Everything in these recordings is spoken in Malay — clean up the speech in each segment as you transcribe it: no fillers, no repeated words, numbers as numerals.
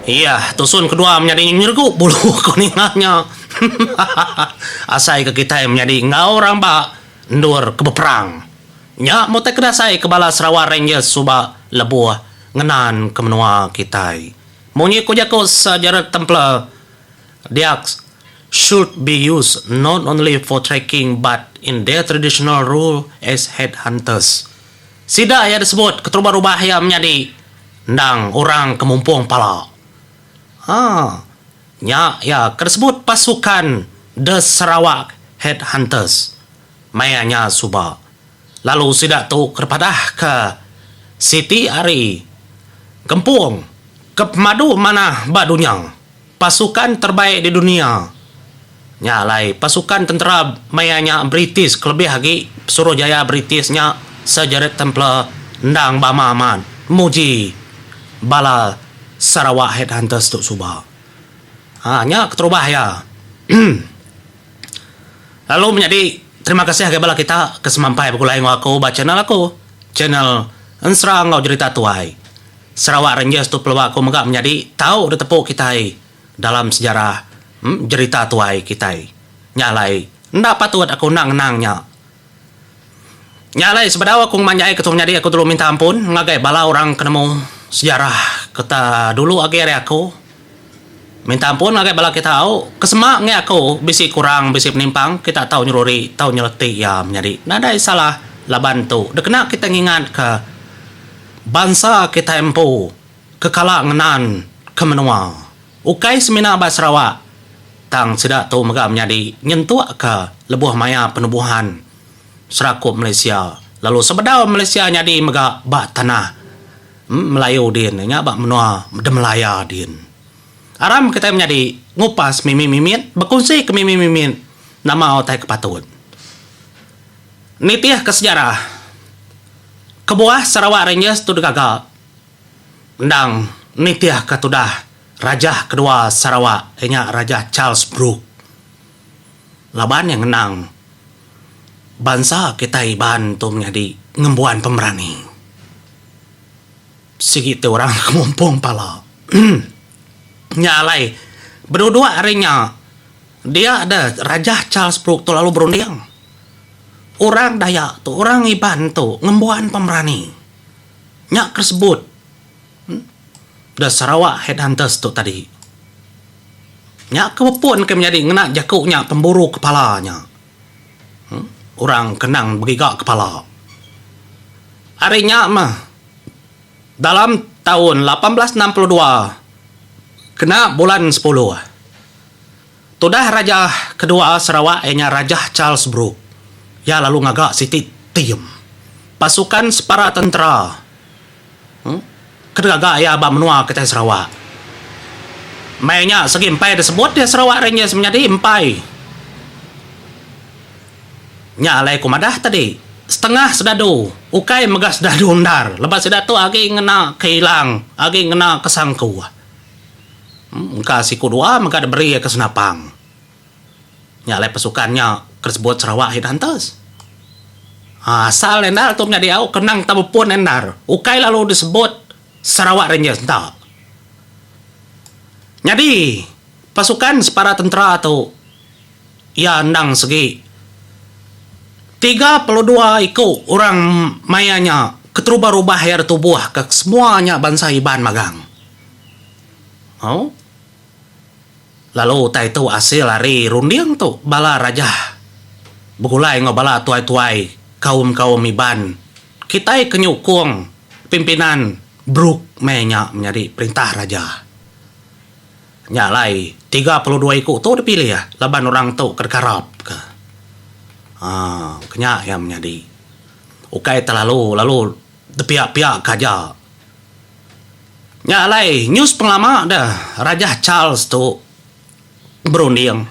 Iya, tusun kedua menjadi nyergu bulu kuningnya. Asai ke kita yang menjadi ngau orang ba ndur ke beperang. Nya mau tak kedasai ke bala Sarawak Rangers suba lebuh ngenan ke menua kita. Munyi ko jako sejarah temple diaks should be used not only for trekking but in their traditional role as headhunters. Sida ya disebut keterubah-ubah yang menjadi ndang orang kemumpung pala. Ya, tersebut pasukan The Sarawak Headhunters. Mayanya suba. Lalu sidak tu kepada ke Siti Ari. Kempung. Ke madu mana badunyang. Pasukan terbaik di dunia. Nyalai pasukan tentera mayanya British. Kelebih lagi Suruhjaya Britishnya sejaret temple ndang bama aman. Muji bala Sarawak Headhunters tu subah. Nya keterubah ya. Lalu menjadi terima kasih kepada kita kesemampai bergulai aku baca channel aku. Channel Ensra ngau cerita tuai. Sarawak Rangers tu pelawak aku megak menjadi tahu ditepuk kita dalam sejarah cerita tuai kita. Nyalai ndak patut aku nang-nangnya. Nyalai sebedawa aku manjai ketua menjadi aku dulu minta ampun ngagai bala orang kenemu sejarah kata dulu akhir aku minta ampun agak bala kita tahu kesemak nge aku bisi kurang bisi penimpang kita tahu nyururi tahu nyeleti ya menjadi nada salah laban tu dekena kita ngingat ke bangsa kita empu kekala ngenan ke menua ukai semina ba Sarawak tang sedak tu mega menjadi nyentuh ke lebuh maya penubuhan serakup Malaysia lalu sebedau Malaysia jadi mega ba tanah Melayu din nya bak menua de Melaya din. Aram kita menjadi ngupas mimi-mimit berkongsi ke mimi-mimit nama otai kepatut. Nitiah ke sejarah. Kebuah Sarawak Rangers tu gagal. Ndang nitiah ke tudah raja kedua Sarawak nya Raja Charles Brooke. Laban yang menang bangsa kita iban tu menjadi ngembuan pemberani. Segitu orang kemumpung pala. Nyalai berdua harinya dia ada Raja Charles Brooke tu lalu berunding. Orang Dayak tu, orang Iban tu ngembuan pemberani. Nyak tersebut The Sarawak Headhunters tu tadi. Nyak kepupun ke menjadi ngena jakuknya pemburu kepalanya. Orang kenang begigak kepala. Harinya mah dalam tahun 1862 kena bulan 10 tudah raja kedua Sarawak ianya Raja Charles Brooke ya lalu ngagak Siti Tiem pasukan separa tentera kedagak ya abak menua kita Sarawak mainnya segi empai disebut dia Sarawak Rangers menjadi empai nyalai kumadah tadi setengah sedadu ukai megas sedadu undar lepas sedatu agi ngena kehilang agi ngena kesangku muka si kedua maka ada beri ke senapang nyalai pasukannya tersebut Sarawak Headhunters asal endar tu menjadi au kenang tabu pun endar ukai lalu disebut Sarawak Rangers tak jadi pasukan separa tentera tu ya ndang segi 32 ikut orang mayanya keterubah-ubah air tubuh ke semuanya bangsa Iban magang. Lalu tai tu hasil hari runding tu bala raja begulai ngobala tuai-tuai kaum-kaum Iban. Kita kenyukung pimpinan Brooke mayanya menjadi perintah raja. Nyalai 32 ikut tu dipilih ya laban orang tu kerkarap ke. Kenya yang menjadi ukai terlalu lalu pihak-pihak kaja nyalai news penglama dah Raja Charles tu berunding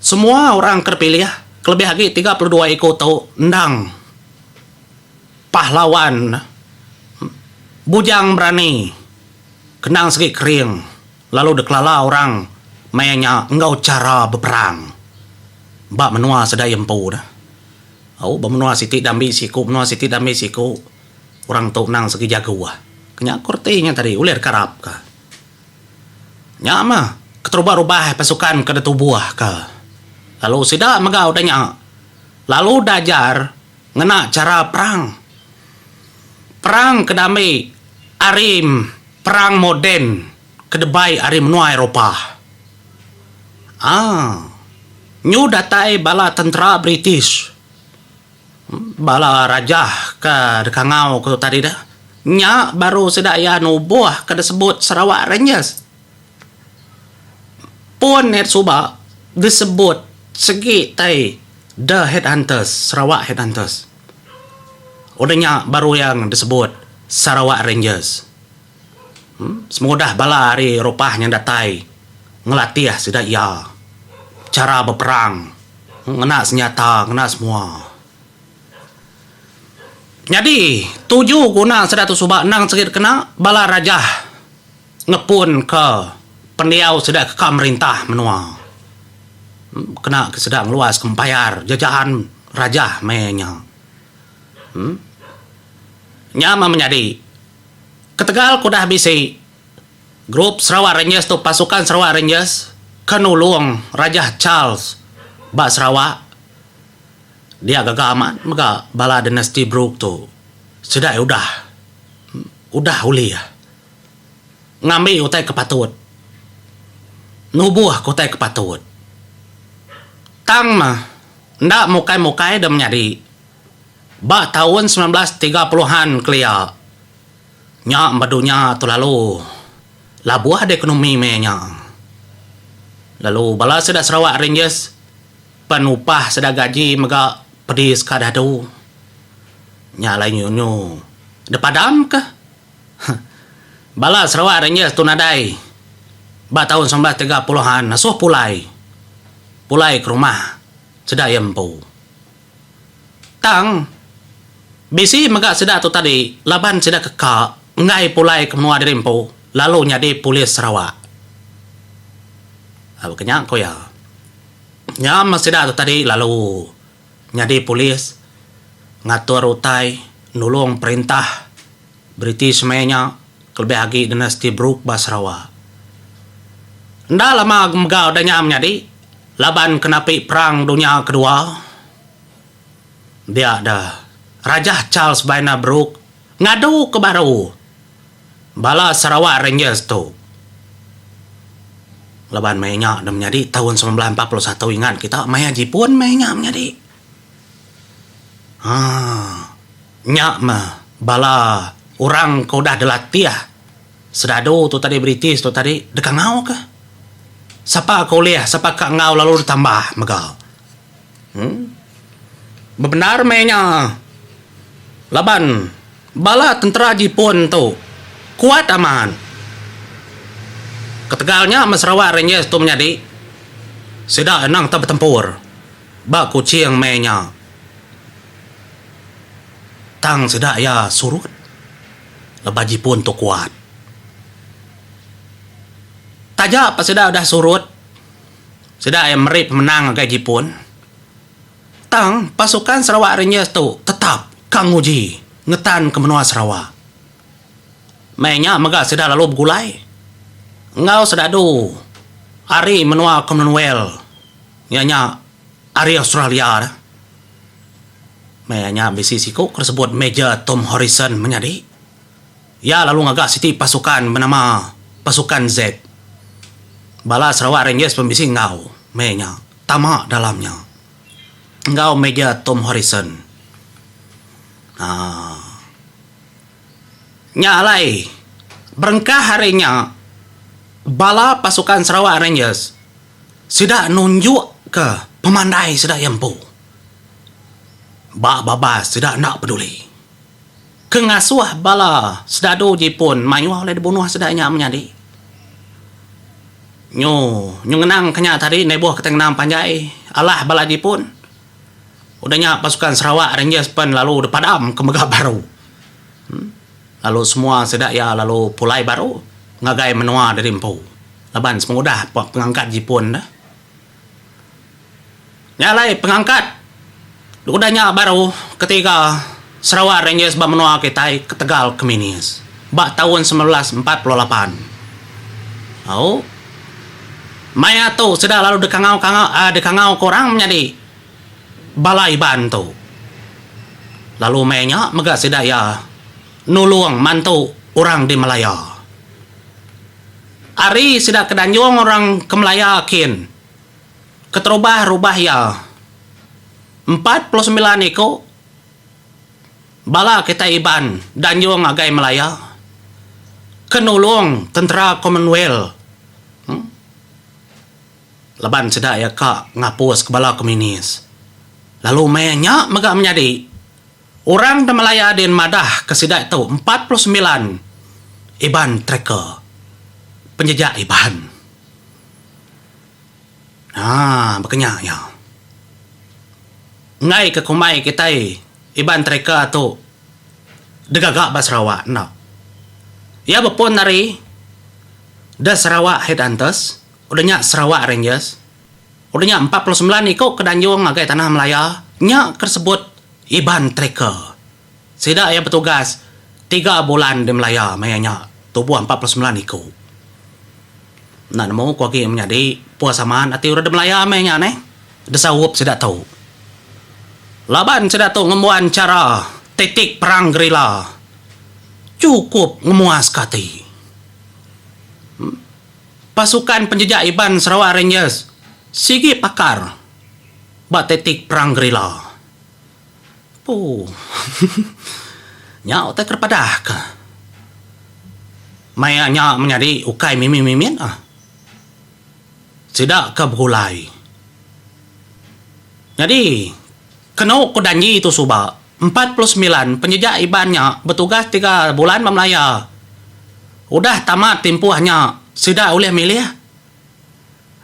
semua orang terpilih lebih lagi 32 ikut tu ndang pahlawan bujang berani kenang segi kering lalu deklala orang mayanya engkau cara berperang bak menua sedai empu dah. Bak menua Siti Dambi siku, menua Siti Dambi siku. Orang tu nang segi jago. Kenyak kurtinya tadi ulir karap ka. Nya mah keterubah-ubah pasukan ke tubuh ke. Lalu sida megau danya. Lalu dajar ngena cara perang. Perang kedamai arim perang modern kedebai arim menua Eropah. Nyu datai bala tentera British. Bala raja ke dekangau ke tadi dah. Nya baru sedaya nubuah ke disebut Sarawak Rangers. Pun net suba disebut segi tai The Headhunters, Sarawak Headhunters. Udahnya baru yang disebut Sarawak Rangers. Semudah bala hari Eropah yang datai ngelatih sedaya cara berperang, ngena senjata, ngena semua. Jadi, 7 guna sedatu subak nang sekit kena bala raja ngepun ke pendiau sedak ke merintah menua. Kena sedang luas kempayar jajahan raja menya. Nyama menjadi ketegal kudah bisi grup Sarawak Rangers tu pasukan Sarawak Rangers kenulung Raja Charles ba Sarawak. Dia gagal amat maka bala dinasti Brooke tu sudah udah uli ya ngambil utai kepatut nubuh kutai kepatut tang mah ndak mukai-mukai dah menjadi ba tahun 1930-an kelia nya badunya tu lalu labuah de ekonomi menya lalu bala sudah Sarawak Rangers penupah sudah gaji mega pedis kadah tu nyalai nyu de padam ke bala Sarawak Rangers tu nadai ba tahun 1930-an nasuh pulai ke rumah sedaya empu tang bisi mega sedak tu tadi laban sedak kekak ngai pulai ke menua dari empu lalu nyadi polis Sarawak apa kenyak ko ya nya masih tu tadi lalu nyadi polis ngatur utai nulung perintah British menya kelebih lagi dinasti Brooke ba Sarawak. Nda lama megau danya menjadi laban kenapi perang dunia kedua. Dia ada Raja Charles Baina Brooke ngadu ke baru bala Sarawak Rangers tu. Laban menya dah menjadi tahun 1941 ingat kita maya Jepun menya menjadi. Nyak mah bala orang kau dah delatih sedado tu tadi British tu tadi dekang ngau ke siapa kau lihat siapa kak ngau lalu ditambah megau benar menya laban bala tentera Jepun tu kuat aman ketegalnya Sarawak Rangers tu menjadi sudah enang tak bertempur ba kucing menya tang sedak ya surut lebaji pun tu kuat tajak pas sedak dah surut sedak yang merip menang agak Jepun tang pasukan Sarawak Rangers tu tetap kang uji ngetan ke menua Sarawak mainnya mega sedak lalu bergulai ngau sedak du hari menua Commonwealth nyanya hari Australia dah mayanya bisi siku tersebut Major Tom Harrison menjadi ya lalu ngagak siti pasukan bernama pasukan Z bala Sarawak Rangers pembisi ngau mayanya tamak dalamnya ngau Major Tom Harrison nyalai berengkah harinya bala pasukan Sarawak Rangers sudah nunjuk ke pemandai sudah empu babas sudah nak peduli kengasuh bala sedado Jepun mayuah oleh dibunuh sedanya menjadi nyu ngenang kenya tadi nebuh ketengnam panjai alah bala Jepun udahnya pasukan Sarawak Rangers pen lalu depadam ke megah baru lalu semua sedak ya lalu pulai baru ngagai menua dari empu laban semudah pengangkat Jepun dah nyalai pengangkat udahnya baru ketika Sarawak Rangers menua kita ke Tegal Keminis ba tahun 1948 Maya tu sudah lalu dekangau korang menjadi balai bantu. Lalu mayanya mega sudah ya nulung mantu orang di Melaya. Ari sudah kedanjung orang ke Melaya kin. Keterubah-rubah ya 49 iko bala kita iban danjung agai Melaya. Kenulung tentera Commonwealth. Laban sedap ya kak ngapus kepala komunis. Lalu mayanya mega menjadi orang di Melaya dan madah kesidak itu 49 iban tracker penjejak iban. Makanya ya. Ngai ke kumai kita iban tracker tu degagak ba Sarawak nak. Ya bepun nari da Sarawak Headhunters. Udahnya Sarawak Rangers. Udahnya 49 ikut kedanjung agai tanah Melaya. Nya tersebut iban tracker. Sidak ya bertugas 3 bulan di Melaya. Mayanya tubuh 49 ikut. Nak nemu kuagi menjadi puasaman ati udah di Melaya mayanya neh. Desawup sidak tahu. Laban sidak tahu ngemuan cara titik perang gerila. Cukup ngemuas kati. Pasukan penjejak iban Sarawak Rangers sigi pakar batetik perang gerila. Nyau tak kerpadah ke? Mayanya menjadi ukai mimin sidak ke bergulai. Jadi kena kodanji itu suba 49 penjejak ibannya bertugas 3 bulan Melaya. Udah tamat tempuhnya. Sudah boleh milih.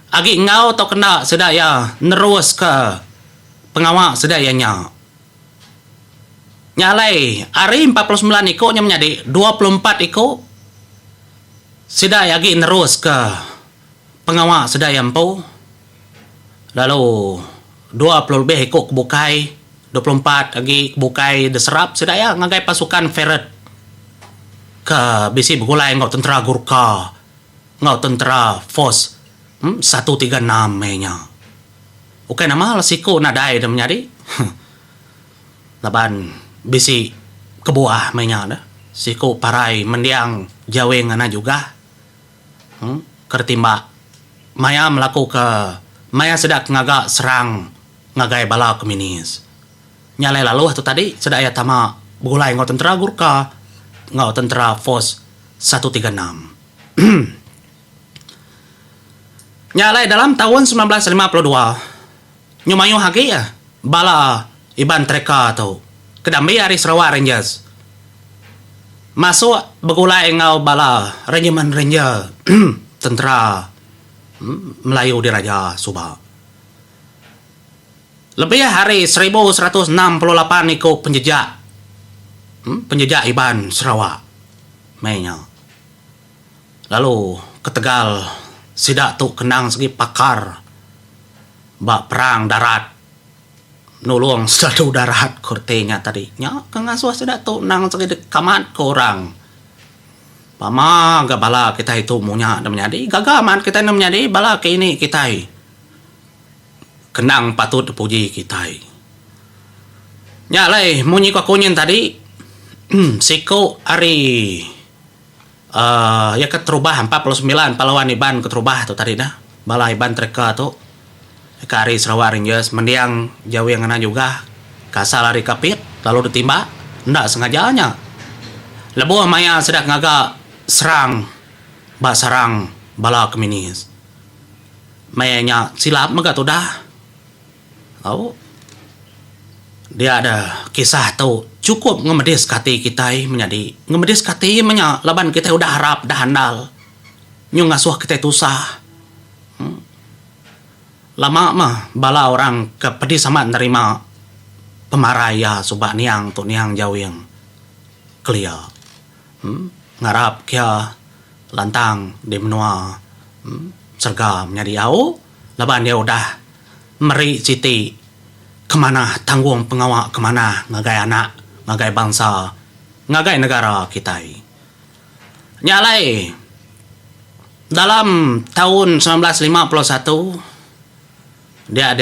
Agi ngau atau kena sudah ya nerus ke pengawal sudah ya nya. Nyalai hari 49 ikutnya menjadi 24 ikut. Sudah ya agi nerus ke pengawal sudah yang empu. Lalu 20 lebih ikut kebukai. 24 lagi kebukai deserap sudah ya ngagai pasukan Ferret ke bisi bergulai ngau tentera Gurkha. Ngau tentera Force 136 mayanya. Oke nama lasiko nadai dah menjadi. Laban bisi kebuah mayanya dah. Siko parai mendiang jawe ngana juga. Kertimba maya melaku ke maya sedak ngagak serang ngagai bala komunis. Nyalai lalu tu tadi sedak ya tama bergulai ngau tentera Gurkha, ngau tentera Force 136. Nyalai dalam tahun 1952 nyumayu hagi ya bala iban treka atau kedambi hari Sarawak Rangers masuk bergulai ngau bala Regimen Ranger tentera Melayu Diraja Subah. Lebih hari 1168 ikut penjejak iban Sarawak mainnya. Lalu ke Tegal sidak tu kenang segi pakar bak perang darat nulung satu darat kurtenya tadi nya kengasuh sidak tu nang segi kamat korang pama gabala kita itu munya dan menjadi gagaman kita ini menjadi bala ke ini kita kenang patut puji kita nya lai munyi ko kunyin tadi siko ari ya keterubah 49 pahlawan iban keterubah tu tadi dah bala iban treka tu kari Sarawak Rangers mendiang jauh yang ngana juga kasar lari kapit lalu ditimba ndak sengajanya lebuh maya sedak ngaga serang bala komunis mayanya silap mega tu dah dia ada kisah tu cukup ngemedis kati kita menjadi ngemedis kati menya laban kita udah harap dah handal nyung ngasuh kita tusah lama mah bala orang ke pedi sama nerima pemaraya subak niang tu niang jauh yang clear ngarap kia lantang di menua serga menjadi au laban dia udah meri citi kemana tanggung pengawal kemana ngagai anak ngagai bangsa ngagai negara kita nyalai Dalam tahun 1951 dia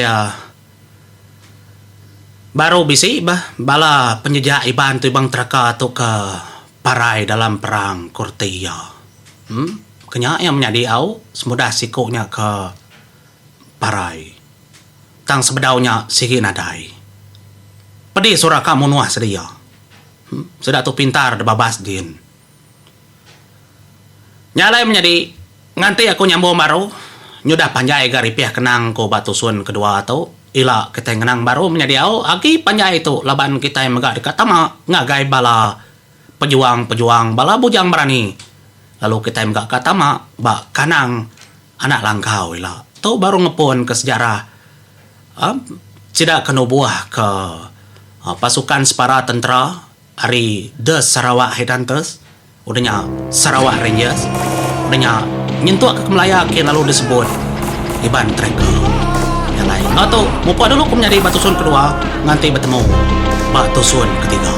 baru bisi bala penjajah iban tu ibang teraka tu ke parai dalam perang Kurtia. Kenya yang menjadi au semudah sikunya ke parai. Tang sebedaunya sigi nadai. Pedi surah kamu nuah sedia. Sudah tu pintar debabas din. Nyalai menjadi nganti aku nyambung baru nyudah panjai gari pihak kenang ko batu sun kedua tu ila kita kenang baru menjadi au agi panjai itu laban kita yang megak dekat tama ngagai bala pejuang bala bujang berani lalu kita yang megak katama ba kanang anak langkau ila tu baru ngepun ke sejarah tidak kena buah ke pasukan separa tentera hari The Sarawak Headhunters udahnya Sarawak Rangers udahnya nyentuh ke Melaya lalu disebut Iban Tracker yang lain atau mupa dulu aku menjadi batu sun kedua nganti bertemu batu sun ketiga.